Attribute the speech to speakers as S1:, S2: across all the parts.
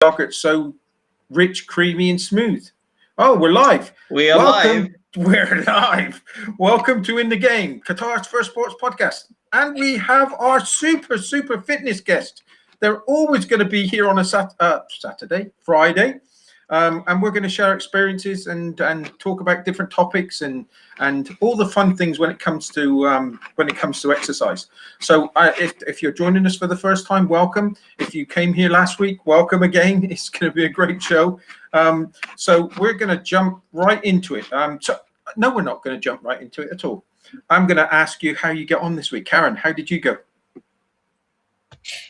S1: yogurt so rich, creamy, and smooth. Oh, we're live.
S2: We are live.
S1: We're live. Welcome to In the Game, Qatar's first sports podcast. And we have our super fitness guest. They're always going to be here on a Saturday, Friday. And we're going to share experiences and talk about different topics and all the fun things when it comes to exercise. So if you're joining us for the first time, welcome. If you came here last week, welcome again. It's going to be a great show. So we're going to jump right into it. No, we're not going to jump right into it at all. I'm going to ask you how you get on this week. Karen, how did you go?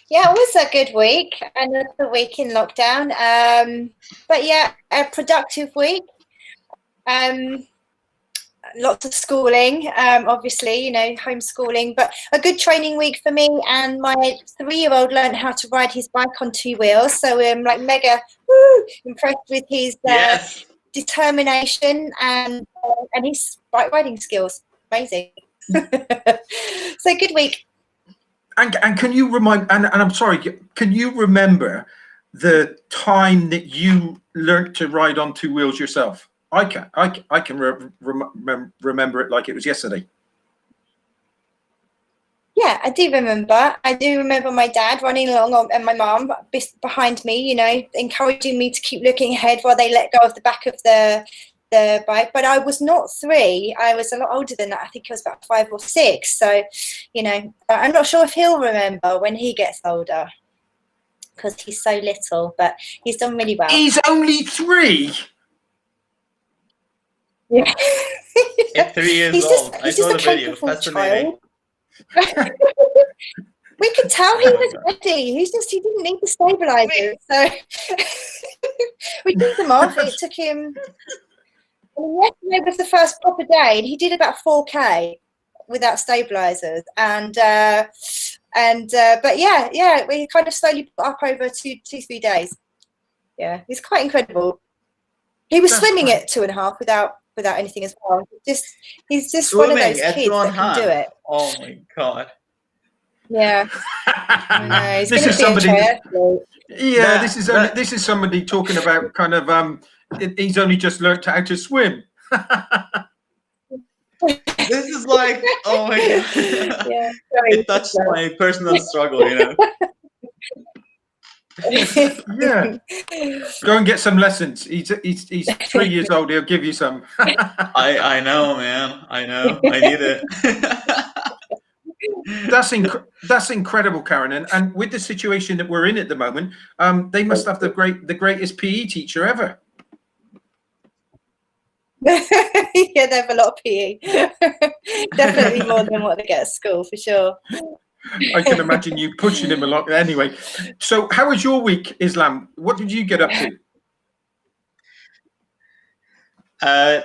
S3: Yeah, it was a good week. Another week in lockdown. But yeah, a productive week. Lots of schooling, obviously, homeschooling, but a good training week for me. And my 3-year-old learned how to ride his bike on 2 wheels. So I'm mega impressed with his determination and his bike riding skills. Amazing. So good week.
S1: And can you remind, and I'm sorry, can you remember the time that you learned to ride on 2 wheels yourself? I can remember it like it was yesterday.
S3: Yeah, I do remember. I do remember my dad running along and my mum behind me, encouraging me to keep looking ahead while they let go of the back of the bike. But I was not 3. I was a lot older than that. I think I was about 5 or 6. So, I'm not sure if he'll remember when he gets older because he's so little, but he's done really well.
S1: He's only 3.
S3: Yeah.
S2: At 3 years old. I saw the video. Fascinating.
S3: We could tell he was ready. He didn't need the stabilizers. So we took them off. It took him. Yesterday was the first proper day, and he did about 4K without stabilizers. But yeah, we kind of slowly put up over 2-3 days. Yeah, it's quite incredible. He was swimming at 2.5 without anything as well. He's just
S2: swimming
S3: one of those kids that can do it.
S2: Oh my god.
S3: Yeah. I know.
S1: This is somebody. Yeah, this is somebody talking about kind of he's only just learned how to swim.
S2: This is like, oh my god. Yeah, it touched my personal struggle,
S1: Yeah, go and get some lessons. He's 3 years old. He'll give you some.
S2: I know, man. I know. I need it.
S1: That's incredible, Karen. And with the situation that we're in at the moment, they must have the greatest PE teacher ever.
S3: Yeah, they have a lot of PE. Definitely more than what they get at school, for sure.
S1: I can imagine you pushing him a lot. Anyway, so how was your week, Islam? What did you get up to?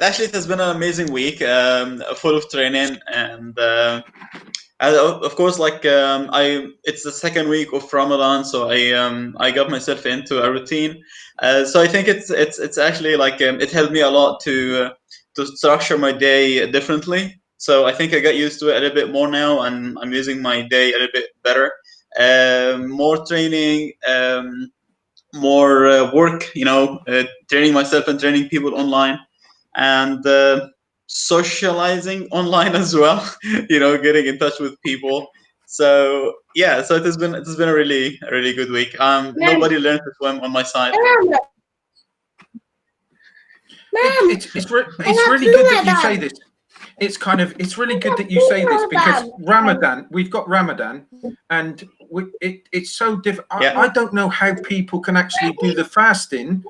S2: Actually, it has been an amazing week, full of training, and of course, it's the second week of Ramadan, so I got myself into a routine. So I think it's actually it helped me a lot to structure my day differently. So I think I got used to it a little bit more now, and I'm using my day a little bit better. More training, more work, training myself and training people online, and socializing online as well. Getting in touch with people. So yeah, so it has been a really good week. Nobody learned to swim on my side.
S1: It's really good that you say this. It's really good that you say this because Ramadan, we've got Ramadan, and it's so different. I don't know how people can actually do the fasting,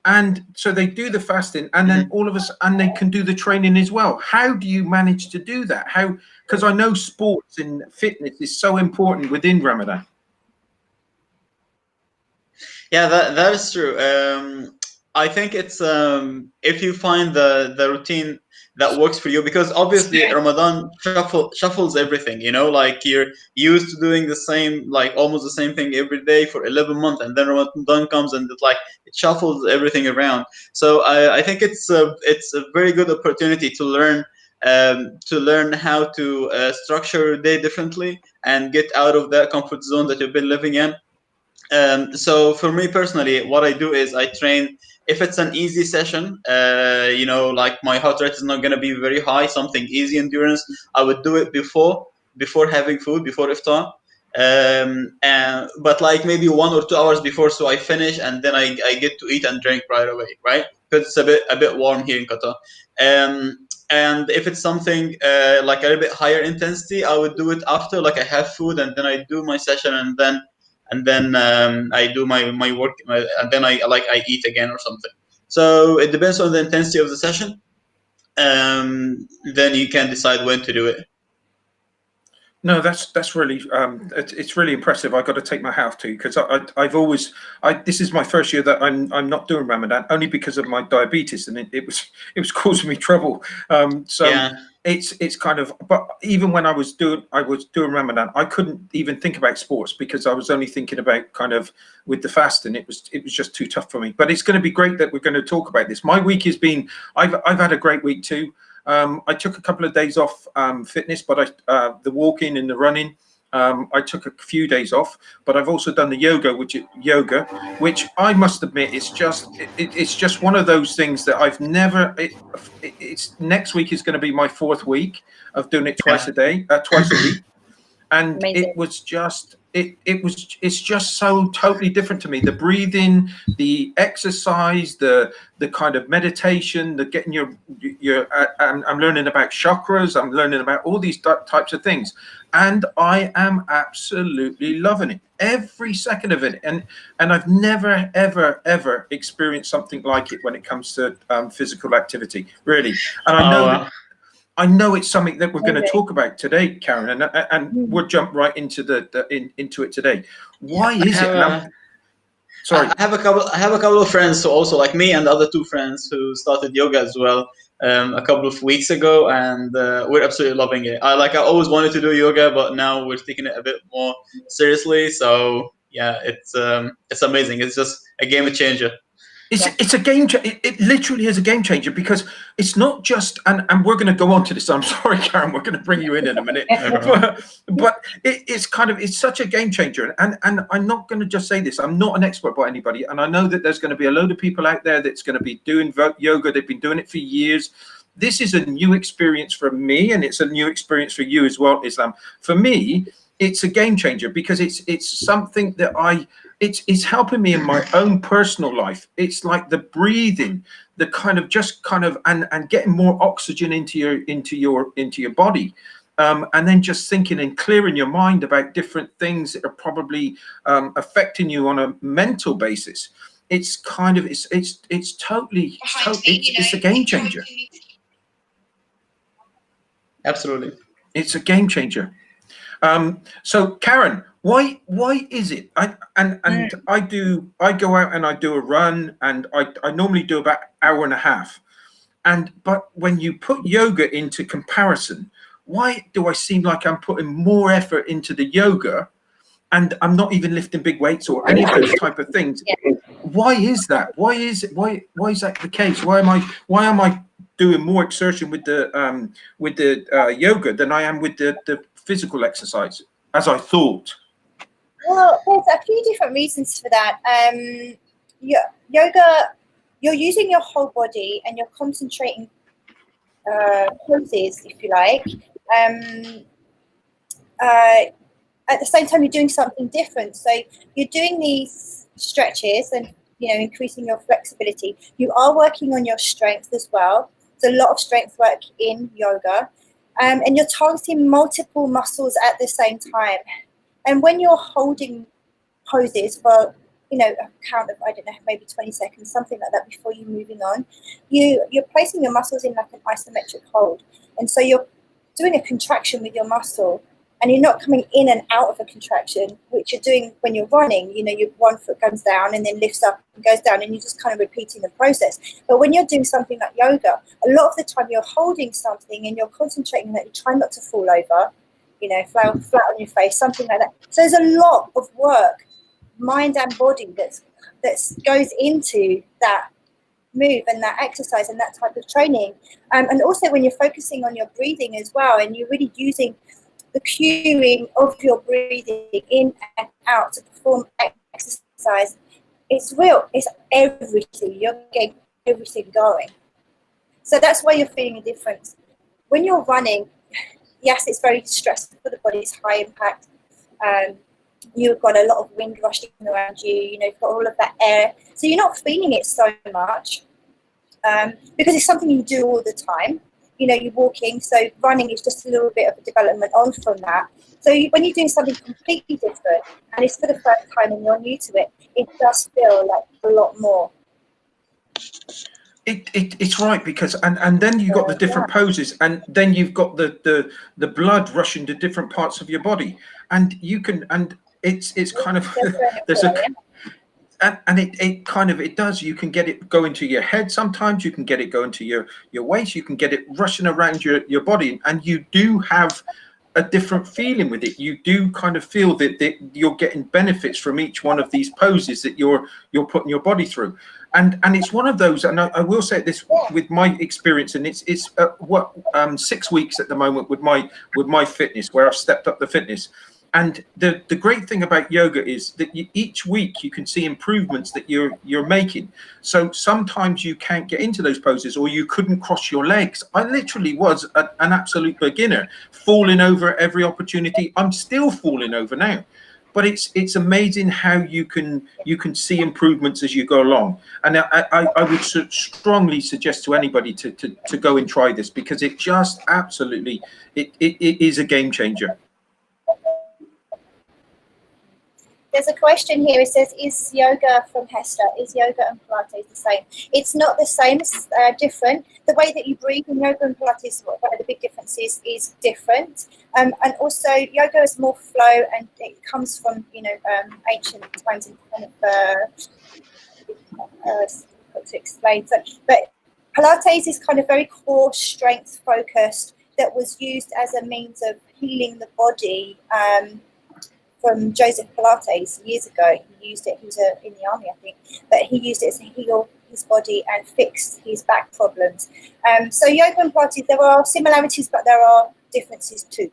S1: and so they do the fasting, and then all of us, and they can do the training as well. How do you manage to do that? How? Because I know sports and fitness is so important within Ramadan.
S2: Yeah, that is true. I think it's if you find the routine that works for you, because obviously Ramadan shuffles everything, like you're used to doing the same, almost the same thing every day for 11 months, and then Ramadan comes and it shuffles everything around. So I think it's a very good opportunity to learn how to structure your day differently and get out of that comfort zone that you've been living in. So for me personally, what I do is I train. If it's an easy session, like my heart rate is not going to be very high, something easy endurance, I would do it before having food, before iftar. But like maybe 1 or 2 hours before, so I finish and then I get to eat and drink right away, right? Because it's a bit warm here in Qatar. And if it's something like a little bit higher intensity, I would do it after, like I have food and then I do my session and then I do my work and then I eat again or something. So it depends on the intensity of the session. Then you can decide when to do it.
S1: No, that's really it's really impressive. I've got to take my hat off to you, because I've always this is my first year that I'm not doing Ramadan, only because of my diabetes, and it was causing me trouble. So
S2: Yeah.
S1: it's kind of, but even when I was doing Ramadan, I couldn't even think about sports because I was only thinking about kind of with the fast, and it was just too tough for me. But it's going to be great that we're going to talk about this. My week has been, I've had a great week too. I took a couple of days off fitness, but the walking and the running, I took a few days off. But I've also done the yoga, which I must admit, it's just one of those things that I've never. It's next week is going to be my 4th week of doing it twice a week, and
S3: Amazing.
S1: it was just. It's just so totally different to me. The breathing, the exercise, the kind of meditation, the getting I'm learning about chakras. I'm learning about all these types of things, and I am absolutely loving it, every second of it. And I've never ever experienced something like it when it comes to physical activity, really. And I know I know it's something that we're going to talk about today, Karen, and we'll jump right into into it today. Why is it? Sorry,
S2: I have a couple of friends who also, like me and the other 2 friends, who started yoga as well a couple of weeks ago, and we're absolutely loving it. I always wanted to do yoga, but now we're taking it a bit more seriously. So yeah, it's amazing. It's just a game changer.
S1: It's a game changer. It literally is a game changer, because it's not just, and we're going to go on to this. I'm sorry, Karen, we're going to bring you in a minute, but it's such a game changer. And I'm not going to just say this. I'm not an expert by anybody, and I know that there's going to be a load of people out there that's going to be doing yoga. They've been doing it for years. This is a new experience for me, and it's a new experience for you as well, Islam. For me, it's a game changer, because it's something that it's helping me in my own personal life. It's like the breathing, the kind of and getting more oxygen into your body, and then just thinking and clearing your mind about different things that are probably affecting you on a mental basis. It's kind of it's totally it's a game changer.
S2: Absolutely,
S1: it's a game changer. So Karen, why is it? I go out and I do a run, and I normally do about an hour and a half. But when you put yoga into comparison, why do I seem like I'm putting more effort into the yoga, and I'm not even lifting big weights or any of those type of things? Why is that? Why is that the case? Why am I doing more exertion with the yoga than I am with the physical exercise, as I thought?
S3: Well, there's a few different reasons for that. Yoga, you're using your whole body and you're concentrating poses, if you like. At the same time, you're doing something different. So you're doing these stretches and increasing your flexibility. You are working on your strength as well. There's a lot of strength work in yoga, and you're targeting multiple muscles at the same time. And when you're holding poses for a count of, I don't know, maybe 20 seconds, something like that, before you're moving on, you're placing your muscles in like an isometric hold. And so you're doing a contraction with your muscle, and you're not coming in and out of a contraction, which you're doing when you're running. Your one foot comes down and then lifts up and goes down, and you're just kind of repeating the process. But when you're doing something like yoga, a lot of the time you're holding something and you're concentrating that you try not to fall over, flat on your face, something like that. So there's a lot of work, mind and body, that goes into that move and that exercise and that type of training. And also when you're focusing on your breathing as well, and you're really using the cueing of your breathing in and out to perform exercises exercise, it's real. It's everything. You're getting everything going. So that's why you're feeling a difference. When you're running, yes, it's very stressful for the body. It's high impact. You've got a lot of wind rushing around you. You know, you've got all of that air. So you're not feeling it so much because it's something you do all the time. You know, you're walking. So running is just a little bit of a development on from that. So when you're doing something completely different and it's for the first time and you're new to it, it does feel like a lot more.
S1: It's right, because and then you've got the different poses, and then you've got the blood rushing to different parts of your body, and you can, and it's kind of there's a and it kind of, it does, you can get it go into your head sometimes, you can get it go into your waist, you can get it rushing around your body, and you do have a different feeling with it. You do kind of feel that you're getting benefits from each one of these poses that you're putting your body through. And it's one of those, and I will say this with my experience, and it's 6 weeks at the moment with my fitness, where I've stepped up the fitness. And the great thing about yoga is that each week you can see improvements that you're making. So sometimes you can't get into those poses, or you couldn't cross your legs. I literally was an absolute beginner, falling over every opportunity. I'm still falling over now. But it's amazing how you can see improvements as you go along. And I would strongly suggest to anybody to go and try this, because it just absolutely, it is a game changer.
S3: There's a question here. It says, is yoga from Hester? Is yoga and Pilates the same? It's not the same. It's different. The way that you breathe in yoga and Pilates, one of the big differences is different. And also, yoga is more flow, and it comes from, you know, ancient times, and kind of difficult to explain. So, but Pilates is kind of very core strength focused, that was used as a means of healing the body. From Joseph Pilates years ago, he used it. He was in the army, I think, but he used it to heal his body and fix his back problems. So yoga and Pilates, there are similarities, but there are differences too.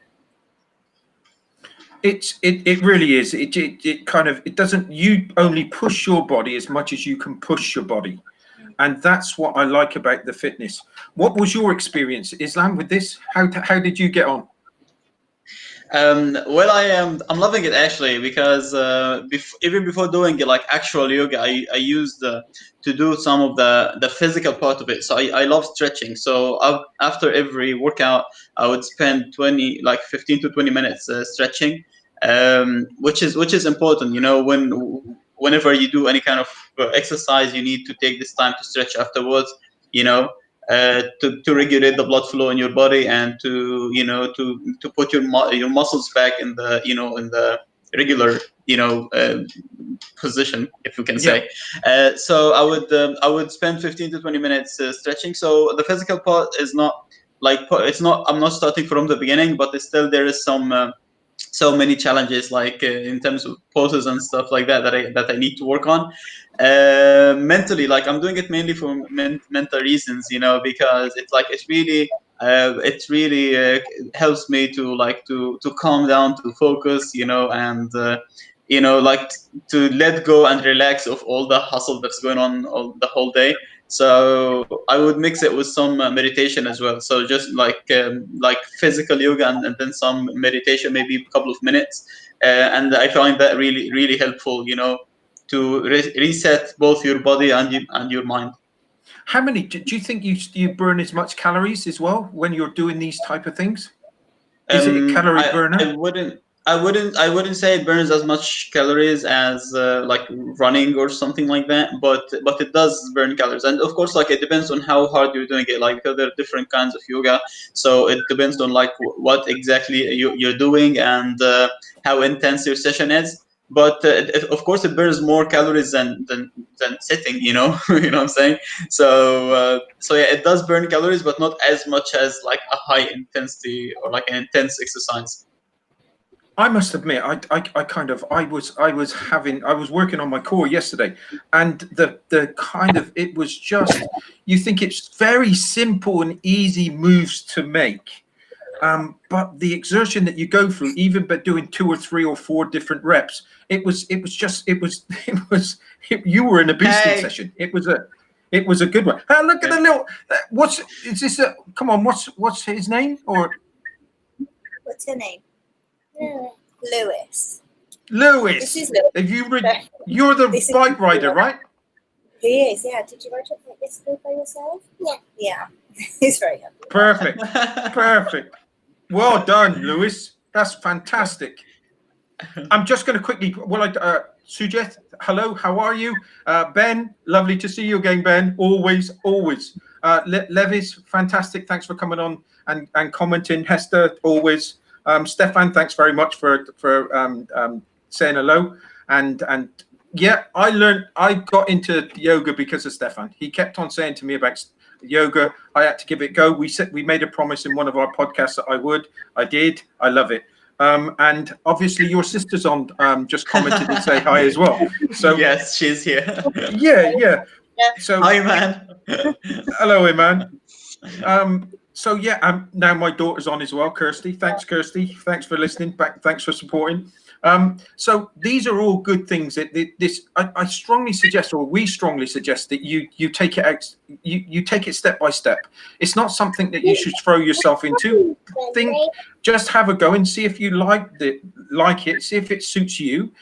S1: It really is. It kind of, it doesn't, you only push your body as much as you can push your body, and that's what I like about the fitness. What was your experience, Islam, with this? How did you get on?
S2: Well, I'm loving it actually, because even before doing it, like actual yoga, I used to do some of the physical part of it. So I love stretching. So after every workout, I would spend 15 to 20 minutes stretching, which is important. You know, whenever you do any kind of exercise, you need to take this time to stretch afterwards. You know. To regulate the blood flow in your body, and to put your muscles back in the regular position, if you can say. So I would spend 15 to 20 minutes stretching. So the physical part is not like, I'm not starting from the beginning, but still there is some so many challenges, like in terms of poses and stuff like that I need to work on. Mentally, like I'm doing it mainly for mental reasons, because it's like it really helps me to calm down, to focus, and like to let go and relax of all the hustle that's going on the whole day. So I would mix it with some meditation as well. So just like physical yoga and then some meditation, maybe a couple of minutes. And I find that really, really helpful, to reset both your body and your mind.
S1: How many, do you think you burn as much calories as well when you're doing these type of things? Is it a calorie burner?
S2: I wouldn't say it burns as much calories as like running or something like that, but it does burn calories. And of course, like it depends on how hard you're doing it. Like, because there are different kinds of yoga, so it depends on like what exactly you're doing and how intense your session is. But of course, it burns more calories than sitting. You know what I'm saying? So yeah, it does burn calories, but not as much as like a high intensity or like an intense exercise.
S1: I must admit, I was working on my core yesterday, and the kind of, it was just, you think it's very simple and easy moves to make, But the exertion that you go through, even by doing 2 or 3 or 4 different reps, you were in a boosting session. It was a good one. Look at the little. Is this a? Come on, what's his name or?
S3: What's her name? Lewis.
S1: Lewis.
S3: This is Lewis.
S1: You're the bike rider, right?
S3: He is. Yeah. Did you ride it yesterday by yourself? Yeah. Yeah. He's very happy.
S1: Perfect. Perfect. Well done, Lewis. That's fantastic. I'm just going to quickly. Sujeth, hello. How are you? Ben, lovely to see you again, Ben. Always. Levis, fantastic. Thanks for coming on and commenting. Hester, always. Stefan, thanks very much for saying hello. And yeah, I got into yoga because of Stefan. He kept on saying to me about yoga. I had to give it a go. We made a promise in one of our podcasts that I would. I did. I love it. And obviously your sister's on, just commented to say hi as well. So
S2: yes, she's here.
S1: Yeah. So
S2: hi, man.
S1: Hello, Iman. So yeah, now my daughter's on as well, Kirsty. Thanks, Kirsty. Thanks for listening back. Thanks for supporting. So these are all good things that I strongly suggest, or we strongly suggest, that you take it out, you take it step by step. It's not something that you should throw yourself into. Just have a go and see if you like it, see if it suits you.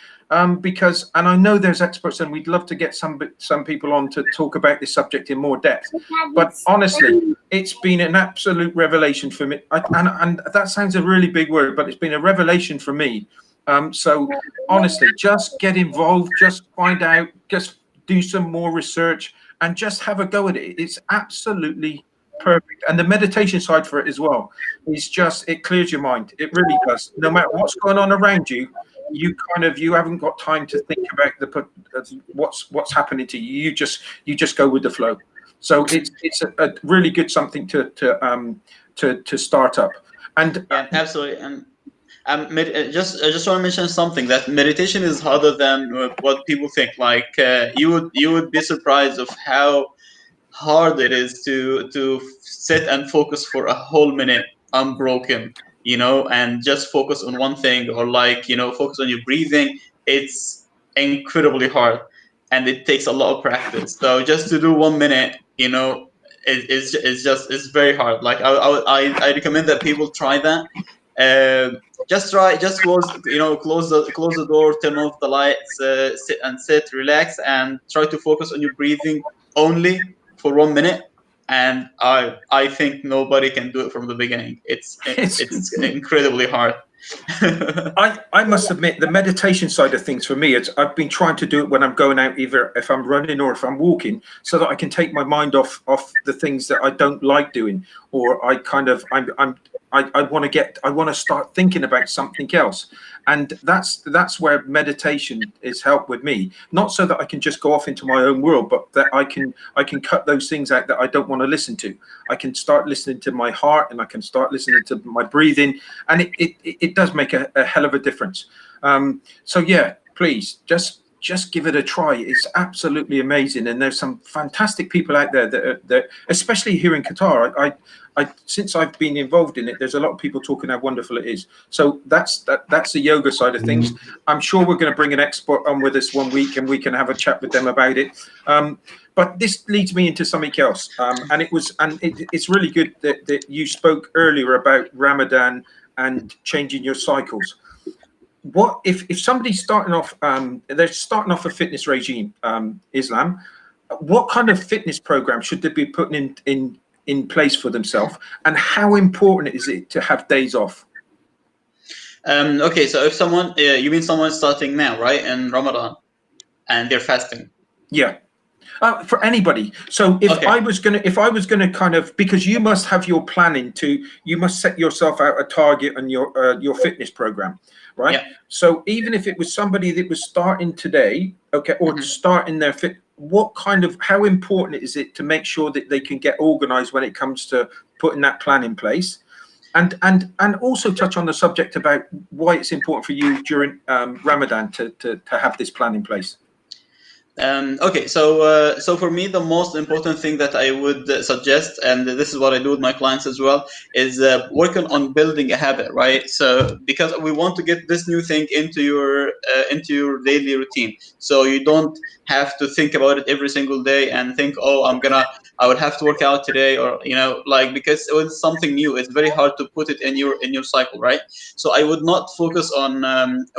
S1: Because I know there's experts, and we'd love to get some people on to talk about this subject in more depth. But honestly, it's been an absolute revelation for me. And that sounds a really big word, but it's been a revelation for me. So honestly, just get involved, just find out, just do some more research, and just have a go at it. It's absolutely perfect. And the meditation side for it as well is it clears your mind. It really does. No matter what's going on around you, you haven't got time to think about what's happening to you. You just go with the flow. So it's a really good something to start up. And
S2: yeah, absolutely. And I just want to mention something, that meditation is harder than what people think. Like you would be surprised of how hard it is to sit and focus for a whole minute unbroken, and just focus on one thing, or focus on your breathing. It's incredibly hard, and it takes a lot of practice. So just to do 1 minute, it's very hard. Like I recommend that people try that. Just close the door, turn off the lights, sit, relax, and try to focus on your breathing only for 1 minute. And I think nobody can do it from the beginning. It's incredibly hard.
S1: I must admit, the meditation side of things for me, I've been trying to do it when I'm going out, either if I'm running or if I'm walking, so that I can take my mind off the things that I don't like doing, or I want to start thinking about something else. And that's where meditation is helped with me, not so that I can just go off into my own world, but that I can cut those things out that I don't want to listen to. I can start listening to my heart, and I can start listening to my breathing, and it does make a hell of a difference. So yeah, please just give it a try. It's absolutely amazing, and there's some fantastic people out there that especially here in Qatar. Since I've been involved in it, there's a lot of people talking how wonderful it is. So that's the yoga side of things. I'm sure we're going to bring an expert on with us one week, and we can have a chat with them about it. But this leads me into something else, and it's really good that you spoke earlier about Ramadan and changing your cycles. What if somebody's starting off? They're starting off a fitness regime, Islam. What kind of fitness program should they be putting in place for themselves, and how important is it to have days off?
S2: Okay, so if someone, you mean someone starting now, right, in Ramadan, and they're fasting?
S1: Yeah. For anybody. So if I was gonna kind of, because you must have your planning you must set yourself out a target and your fitness program, right? Yeah. So even if it was somebody that was starting today, or starting their how important is it to make sure that they can get organized when it comes to putting that plan in place? And also touch on the subject about why it's important for you during Ramadan to have this plan in place.
S2: Okay, so for me, the most important thing that I would suggest, and this is what I do with my clients as well, is working on building a habit, right? So because we want to get this new thing into your daily routine, so you don't have to think about it every single day and think, oh, I would have to work out today, or like, because it's something new, it's very hard to put it in your cycle, right? So I would not focus on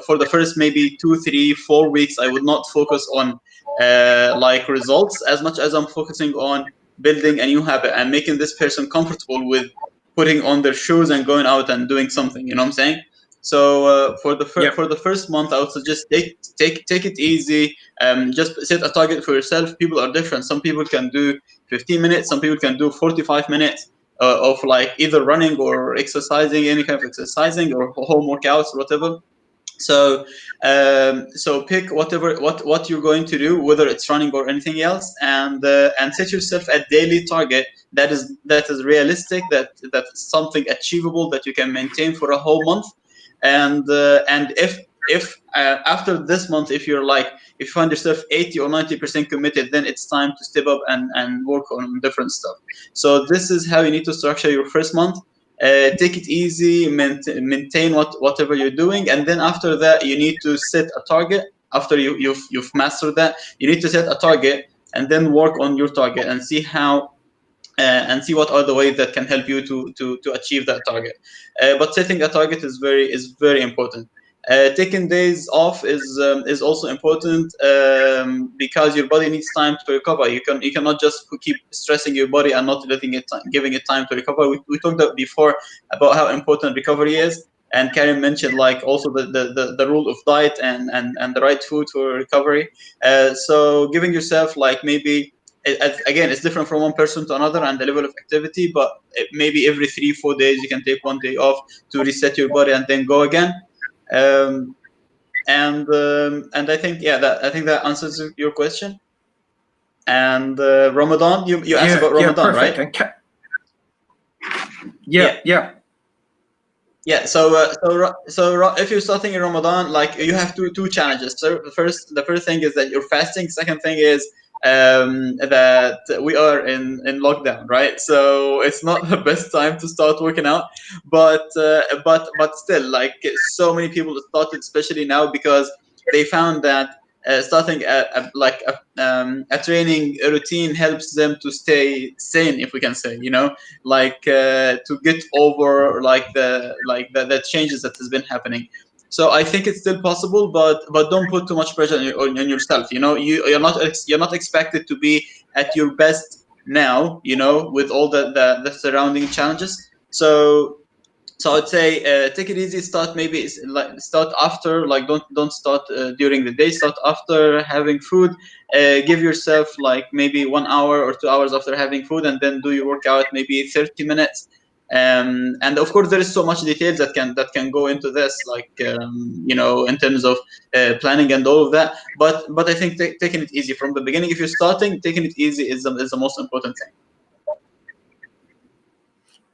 S2: for the first maybe 2, 3, 4 weeks. I would not focus on like results as much as I'm focusing on building a new habit and making this person comfortable with putting on their shoes and going out and doing something. You know what I'm saying? So for the first month, I would suggest take it easy. Just set a target for yourself. People are different. Some people can do 15 minutes. Some people can do 45 minutes of like either running or exercising, any kind of exercising or home workouts or whatever. So so pick what you're going to do, whether it's running or anything else, and set yourself a daily target that is realistic, that's something achievable that you can maintain for a whole month. And if after this month, if you find yourself 80 or 90% committed, then it's time to step up and work on different stuff. So this is how you need to structure your first month. Take it easy, maintain whatever you're doing, and then after that you need to set a target. After you've mastered that, you need to set a target and then work on your target and see how and see what are the ways that can help you to achieve that target. But setting a target is very important. Taking days off is also important, because your body needs time to recover. You cannot just keep stressing your body and not giving it time to recover. We talked about before about how important recovery is, and Karim mentioned like also the rule of diet and the right food for recovery. So giving yourself like maybe, again, it's different from one person to another and the level of activity, but maybe every 3-4 days you can take one day off to reset your body and then go again. And I think that answers your question. And Ramadan, you asked about Ramadan,
S1: perfect.
S2: right?
S1: Yeah.
S2: So if you're starting in Ramadan, like you have two challenges. So the first thing is that you're fasting. Second thing is that we are in lockdown, right? So it's not the best time to start working out, but still, like, so many people started, especially now, because they found that starting a training routine helps them to stay sane, if we can say, like to get over like the changes that has been happening. So I think it's still possible, but don't put too much pressure on yourself. You're not expected to be at your best now, with all the surrounding challenges. So I'd say take it easy. Start after, like, don't start during the day. Start after having food. Give yourself like maybe 1 hour or 2 hours after having food, and then do your workout maybe 30 minutes. And of course, there is so much details that can go into this, like in terms of planning and all of that. But I think taking it easy from the beginning, if you're starting, taking it easy is the most important thing.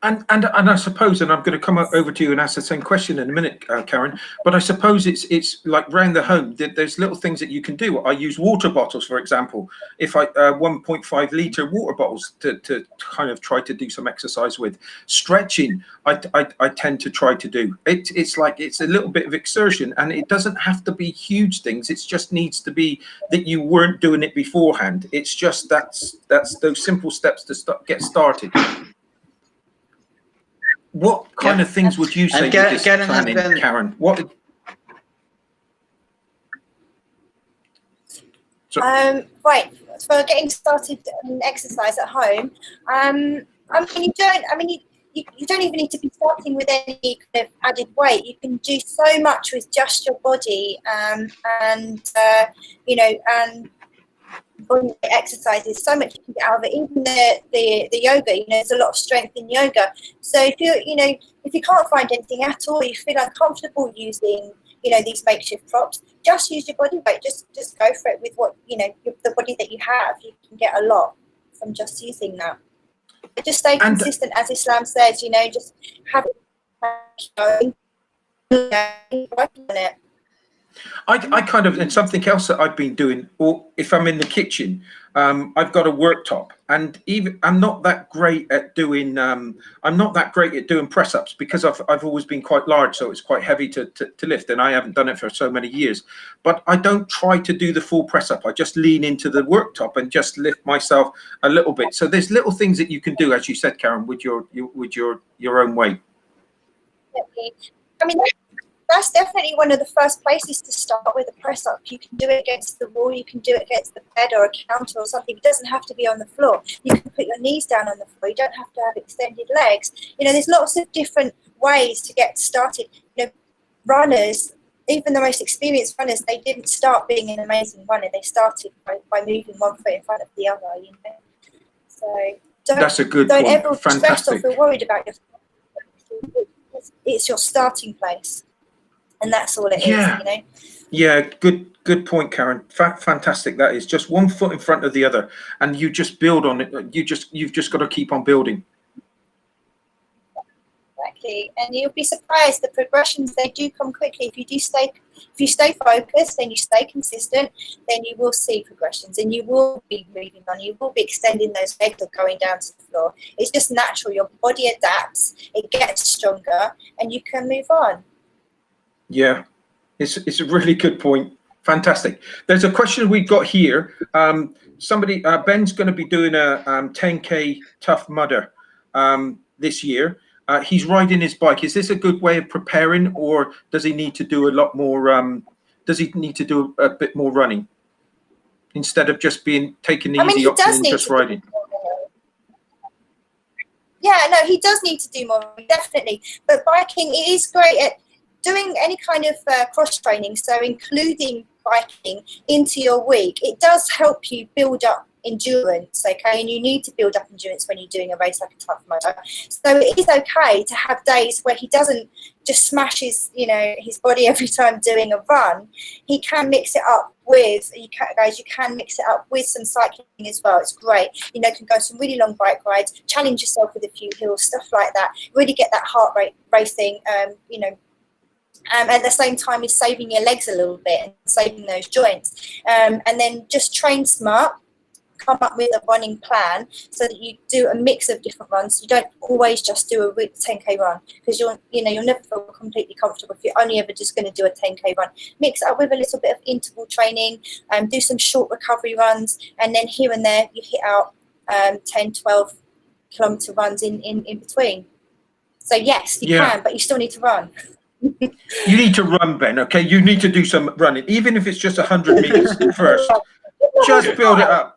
S1: And I suppose, and I'm going to come over to you and ask the same question in a minute, Karen. But I suppose it's like round the home. There's little things that you can do. I use water bottles, for example. If I 1.5 liter water bottles to kind of try to do some exercise with. Stretching, I tend to try to do. It's like it's a little bit of exertion, and it doesn't have to be huge things. It just needs to be that you weren't doing it beforehand. It's just that's those simple steps to get started. What kind of things would you say with this planning, Karen? What?
S3: Right, for getting started on exercise at home, you don't even need to be starting with any kind of added weight. You can do so much with just your body, and exercises, so much you can get out of it. Even the yoga, there's a lot of strength in yoga. So if you can't find anything at all, you feel uncomfortable using these makeshift props, just use your body weight. Just go for it with what the body that you have. You can get a lot from just using that. But just stay consistent, as Islam says. Just have it going, working on it.
S1: I kind of, and something else that I've been doing, or if I'm in the kitchen, I've got a worktop, and even I'm not that great at doing press ups because I've always been quite large, so it's quite heavy to lift, and I haven't done it for so many years. But I don't try to do the full press up. I just lean into the worktop and just lift myself a little bit. So there's little things that you can do, as you said, Karen, with your own weight.
S3: I mean, that's definitely one of the first places to start with a press up. You can do it against the wall, you can do it against the bed or a counter or something. It doesn't have to be on the floor. You can put your knees down on the floor. You don't have to have extended legs. You know, there's lots of different ways to get started. You know, runners, even the most experienced runners, they didn't start being an amazing runner. They started by moving one foot in front of the other, you know. So
S1: that's a good
S3: don't
S1: point.
S3: ever stress or feel worried about your. It's your starting place, and that's all it is, you know.
S1: Yeah, good point, Karen. Fantastic. That is just one foot in front of the other, and you just build on it. You've just got to keep on building.
S3: Exactly, and you'll be surprised the progressions, they do come quickly. If you stay focused and you stay consistent, then you will see progressions, and you will be moving on. You will be extending those legs or going down to the floor. It's just natural. Your body adapts. It gets stronger, and you can move on. Yeah,
S1: it's a really good point. Fantastic. There's a question we've got here. Somebody, Ben's going to be doing a 10K Tough Mudder this year. He's riding his bike. Is this a good way of preparing, or does he need to do a lot more? Does he need to do a bit more running instead of just taking the easy option and just riding?
S3: Yeah, no, he does need to do more, definitely. But biking, it is great at doing any kind of cross training. So including biking into your week, it does help you build up endurance, okay? And you need to build up endurance when you're doing a race like a Tough Mudder. So it is okay to have days where he doesn't just smash his body every time doing a run. He can mix it up with, you can mix it up with some cycling as well. It's great. You know, can go some really long bike rides, challenge yourself with a few hills, stuff like that. Really get that heart rate racing, you know, at the same time is saving your legs a little bit and saving those joints. And then just train smart. Come up with a running plan so that you do a mix of different runs. You don't always just do a 10K run, because you'll never feel completely comfortable if you're only ever just going to do a 10K run. Mix it up with a little bit of interval training, do some short recovery runs, and then here and there you hit out 10, 12 kilometer runs in between. So yes, you can, but you still need to run.
S1: You need to run, Ben, okay? You need to do some running, even if it's just 100 meters first. Just build it up.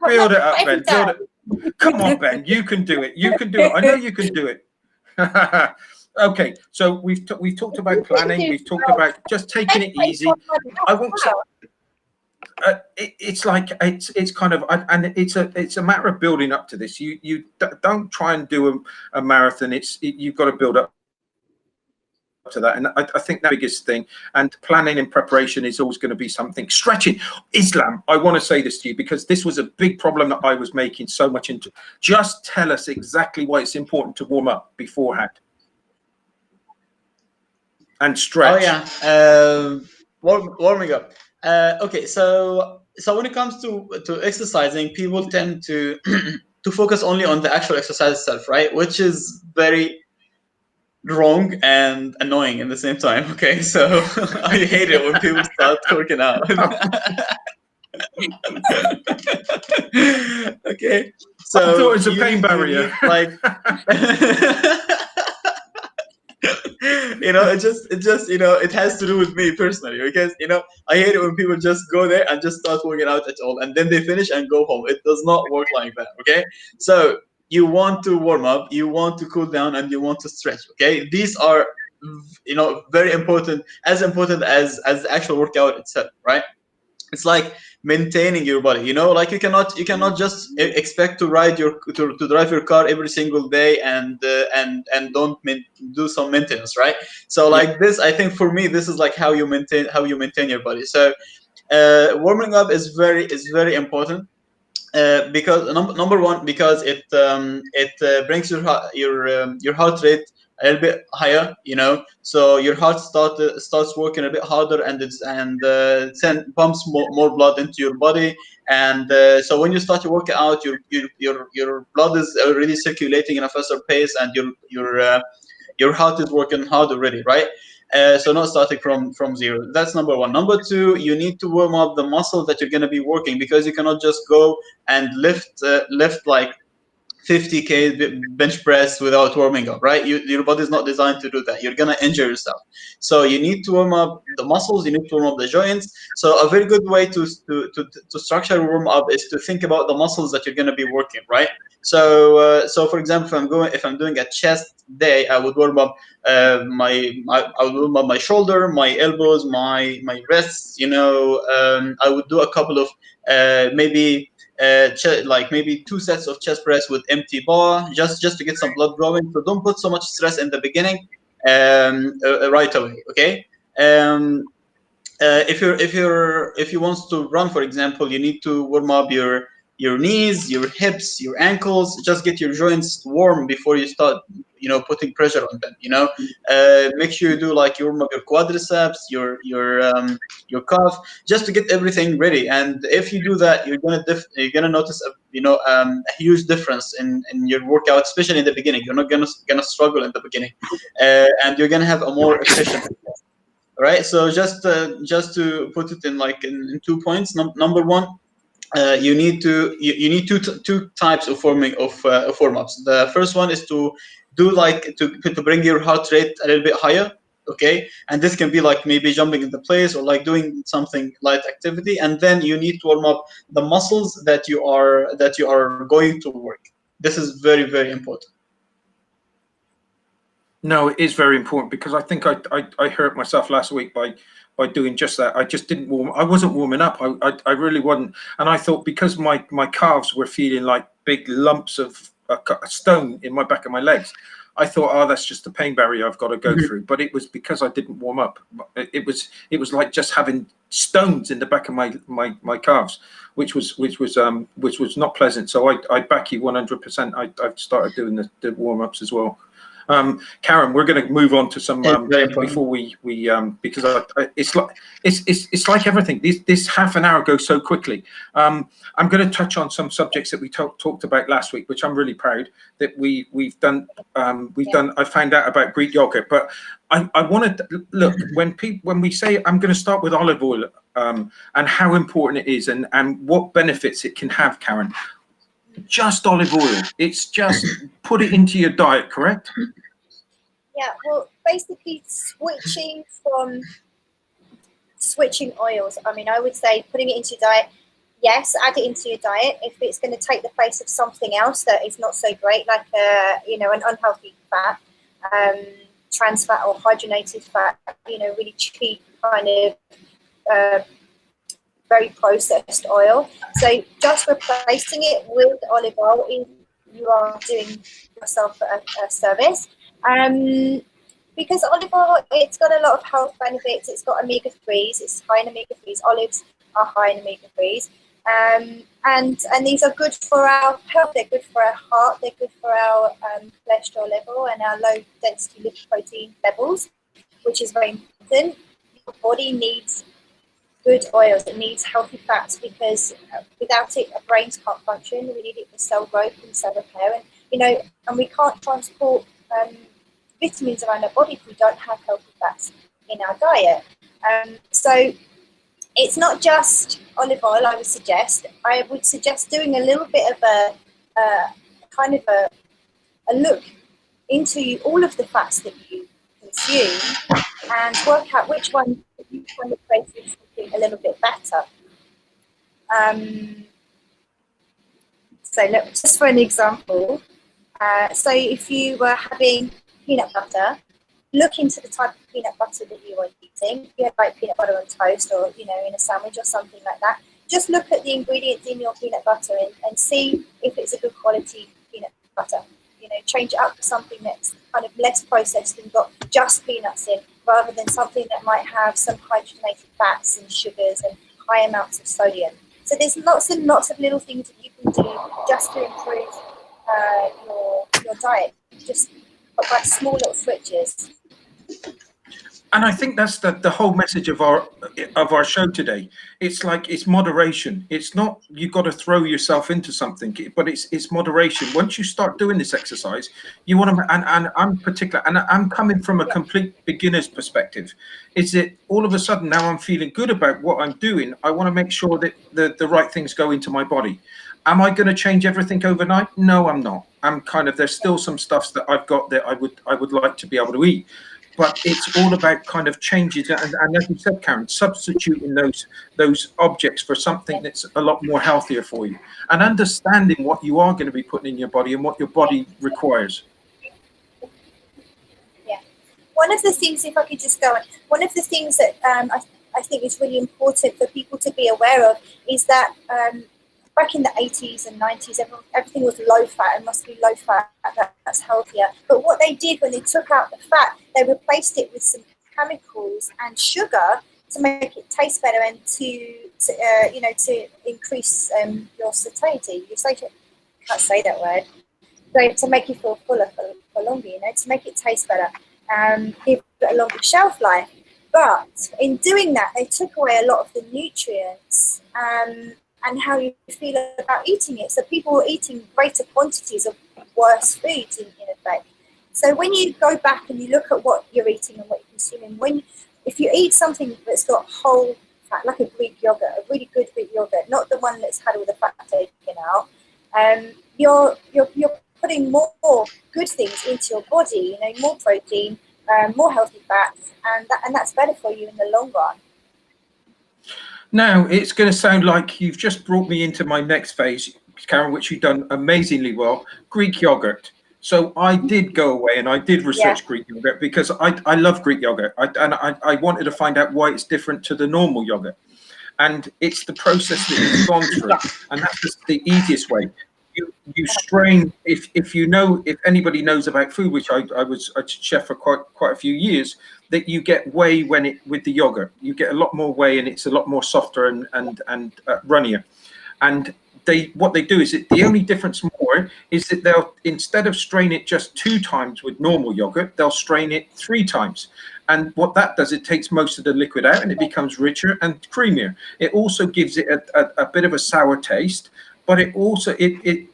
S1: Build it up, Ben. Build it. Come on, Ben. You can do it. You can do it. I know you can do it. Okay, so we've talked about planning. We've talked about just taking it easy. I won't say. It's like it's kind of, and it's a matter of building up to this. You don't try and do a marathon. You've got to build up to that, and I think the biggest thing, and planning and preparation is always going to be something. Stretching, Islam, I want to say this to you because this was a big problem that I was making so much into. Just tell us exactly why it's important to warm up beforehand and stretch.
S2: Oh yeah, warming up. Okay, so when it comes to exercising, people tend to to focus only on the actual exercise itself, right? Which is very wrong and annoying in the same time. Okay, so I hate it when people start working out. Okay, so
S1: I thought it was a pain barrier.
S2: Like, it just it has to do with me personally, because I hate it when people just go there and just start working out at all, and then they finish and go home. It does not work like that. Okay, so you want to warm up, you want to cool down, and you want to stretch. Okay, these are very important, as important as the actual workout itself, right? It's like maintaining your body. Like you cannot just expect to drive your car every single day and don't do some maintenance, right? So like this, I think for me, this is like how you maintain your body. So warming up is very important. Because number one, because it brings your heart rate a little bit higher, so your heart starts working a bit harder, and pumps more blood into your body. And so when you start to work out, your blood is already circulating in a faster pace, and your heart is working hard already, right? So not starting from zero. That's number one. Number two, you need to warm up the muscle that you're going to be working, because you cannot just go and lift like 50K bench press without warming up, right? Your body's not designed to do that. You're gonna injure yourself. So you need to warm up the muscles. You need to warm up the joints. So a very good way to structure warm up is to think about the muscles that you're gonna be working, right? So for example, if I'm doing a chest day, I would warm up I would warm up my shoulder, my elbows, my wrists. I would do a couple of maybe maybe 2 sets of chest press with empty bar, just to get some blood going. So don't put so much stress in the beginning right away. Okay. If you want to run, for example, you need to warm up your knees, your hips, your ankles. Just get your joints warm before you start putting pressure on them. Make sure you do like you warm up your quadriceps, your calf, just to get everything ready. And if you do that, you're gonna notice a huge difference in your workout, especially in the beginning. You're not gonna struggle in the beginning, and you're gonna have a more efficient. Right. So just to put it in 2 points. Number one, you need two types of warm ups. The first one is to do to bring your heart rate a little bit higher. Okay, and this can be like maybe jumping into place or like doing something light activity, and then you need to warm up the muscles that you are going to work. This is very, very important.
S1: No, it is very important, because I think I hurt myself last week by doing just that. I just didn't I wasn't warming up. I really wasn't. And I thought, because my calves were feeling like big lumps of a stone in my back of my legs, I thought, oh, that's just the pain barrier I've got to go through. But it was because I didn't warm up. It was like just having stones in the back of my calves, which was not pleasant. So I back you 100%. I've started doing the warm ups as well. Karen, we're going to move on to some before we because it's like everything. This half an hour goes so quickly. I'm going to touch on some subjects that we talked about last week, which I'm really proud that we've done. I found out about Greek yogurt, but I wanted to look when we say, I'm going to start with olive oil and how important it is and what benefits it can have, Karen. Just olive oil. It's just put it into your diet, correct?
S3: Yeah, well, basically switching oils. I mean, I would say putting it into your diet. Yes, add it into your diet if it's going to take the place of something else that is not so great, like an unhealthy fat, trans fat or hydrogenated fat. Really cheap kind of. Very processed oil. So just replacing it with olive oil, you are doing yourself a service. Because olive oil, it's got a lot of health benefits. It's got omega-3s. It's high in omega-3s. Olives are high in omega-3s. And these are good for our health. They're good for our heart. They're good for our cholesterol level and our low density lipoprotein levels, which is very important. Your body needs good oils. It needs healthy fats, because without it, our brains can't function. We need it for cell growth and cell repair, and we can't transport vitamins around our body if we don't have healthy fats in our diet. So it's not just olive oil. I would suggest doing a little bit of a look into all of the fats that you consume and work out which one replaces something a little bit better. So look, just for an example, so if you were having peanut butter, look into the type of peanut butter that you are using. If you have like peanut butter on toast or in a sandwich or something like that, just look at the ingredients in your peanut butter and see if it's a good quality peanut butter. Change it up to something that's kind of less processed and got just peanuts in, rather than something that might have some hydrogenated fats and sugars and high amounts of sodium. So there's lots and lots of little things that you can do just to improve your diet. Just but like small little switches.
S1: And I think that's the whole message of our show today. It's like, it's moderation. It's not you got to throw yourself into something, but it's moderation. Once you start doing this exercise, you want to, and I'm particular, and I'm coming from a complete beginner's perspective. Is that all of a sudden now I'm feeling good about what I'm doing? I want to make sure that the right things go into my body. Am I going to change everything overnight? No, I'm not. I'm kind of, there's still some stuff that I've got that I would like to be able to eat. But it's all about kind of changes, and as you said, Karen, substituting those objects for something that's a lot more healthier for you, and understanding what you are going to be putting in your body and what your body requires.
S3: Yeah. One of the things, if I could just go on, one of the things that I think is really important for people to be aware of is that back in the 80s and 90s, everything was low fat and must be low fat. That's healthier. But what they did when they took out the fat, they replaced it with some chemicals and sugar to make it taste better and to increase your satiety. Can't say that word. So to make you feel fuller for longer, to make it taste better, give it a longer shelf life. But in doing that, they took away a lot of the nutrients. And how you feel about eating it. So people were eating greater quantities of worse foods in effect. So when you go back and you look at what you're eating and what you're consuming, if you eat something that's got whole fat, like a Greek yogurt, a really good Greek yogurt, not the one that's had all the fat taken out, you're putting more good things into your body, more protein, more healthy fats, and that's better for you in the long run.
S1: Now, it's going to sound like you've just brought me into my next phase, Karen, which you've done amazingly well, Greek yogurt. So I did go away and I did research Greek yogurt because I love Greek yogurt. I wanted to find out why it's different to the normal yogurt. And it's the process that you've gone through. And that's just the easiest way. You strain, if anybody knows about food, which I was a chef for quite a few years, that you get whey with the yogurt. You get a lot more whey and it's a lot more softer and runnier. And what they do is the only difference more is that they'll, instead of strain it just 2 times with normal yogurt, they'll strain it 3 times. And what that does, it takes most of the liquid out and it becomes richer and creamier. It also gives it a bit of a sour taste, but it also it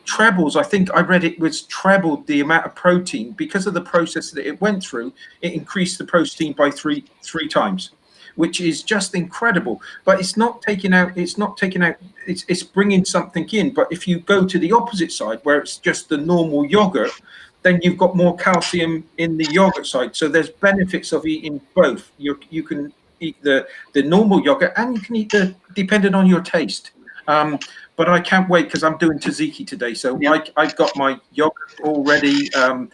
S1: trebles. I think I read it was trebled the amount of protein because of the process that it went through. It increased the protein by three times, which is just incredible. But it's not taking out. It's bringing something in. But if you go to the opposite side, where it's just the normal yogurt, then you've got more calcium in the yogurt side. So there's benefits of eating both. You can eat the normal yogurt and you can eat depending on your taste. But I can't wait because I'm doing tzatziki today. So I've got my yogurt all ready and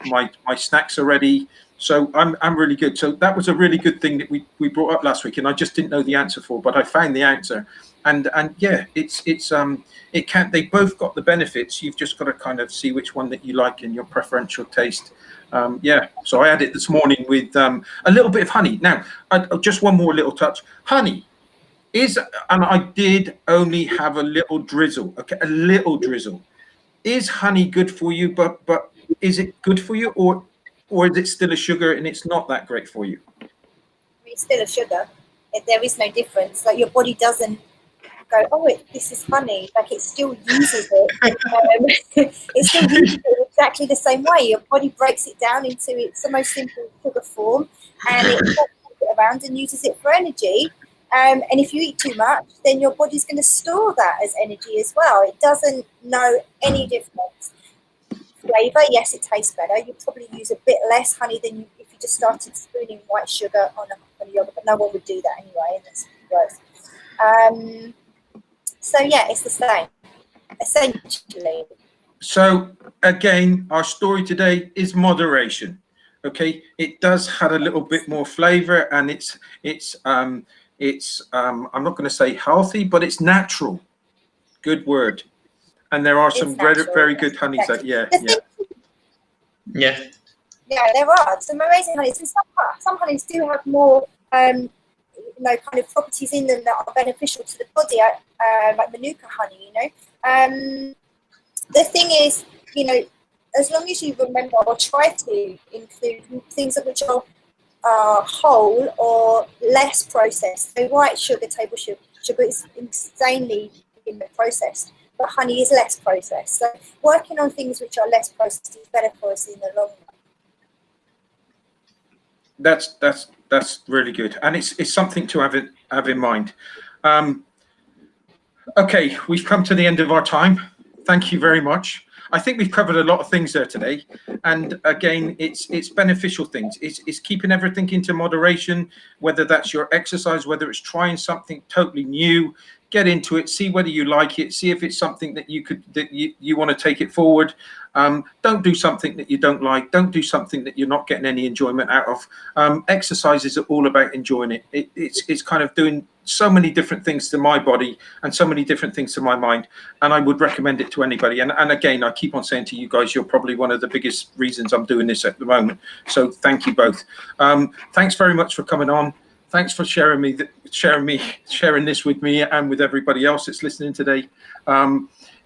S1: my snacks are ready. So I'm really good. So that was a really good thing that we brought up last week, and I just didn't know the answer for, but I found the answer. And yeah, they both got the benefits. You've just got to kind of see which one that you like in your preferential taste. So I had it this morning with a little bit of honey. Now, just one more little touch. Honey. And I did only have a little drizzle, okay, a little drizzle. Is honey good for you? But is it good for you, or is it still a sugar and it's not that great for you?
S3: It's still a sugar. There is no difference. Like your body doesn't go, oh, this is honey. Like it still uses it. It still uses it exactly the same way. Your body breaks it down into its the most simple sugar form, and it takes it around and uses it for energy. And if you eat too much, then your body's going to store that as energy as well. It doesn't know any difference. Flavor, yes, it tastes better. You probably use a bit less honey than if you just started spooning white sugar on a yogurt, but no one would do that anyway, and that's worse. So yeah, it's the same, essentially. So
S1: again, our story today is moderation. Okay, it does have a little bit more flavor, and I'm not going to say healthy, but it's natural. Good word. And there are some very good honeys. Yeah,
S3: there are some amazing honeys. And some honeys do have more, kind of properties in them that are beneficial to the body, like Manuka honey. The thing is, as long as you remember or try to include things which are whole or less processed. So white sugar, table sugar is insanely processed, but honey is less processed. So working on things which are less processed is better for us in the long run.
S1: That's really good, and it's something to have in mind. Okay, we've come to the end of our time. Thank you very much. I think we've covered a lot of things there today, and again, it's beneficial things. It's keeping everything into moderation, whether that's your exercise, whether it's trying something totally new. Get into it, see whether you like it, see if it's something that you want to take it forward. Don't do something that you don't like. Don't do something that you're not getting any enjoyment out of. Exercises are all about enjoying it. It's kind of doing so many different things to my body and so many different things to my mind, and I would recommend it to anybody. And again, I keep on saying to you guys, you're probably one of the biggest reasons I'm doing this at the moment. So thank you both. Thanks very much for coming on. Thanks for sharing this with me and with everybody else that's listening today.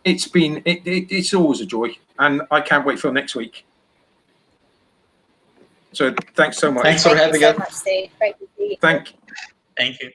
S1: It's always a joy, and I can't wait for next week. So thanks so much.
S2: Thanks for having us.
S3: Thank you so much, Steve. Great to see you.
S2: Thank you.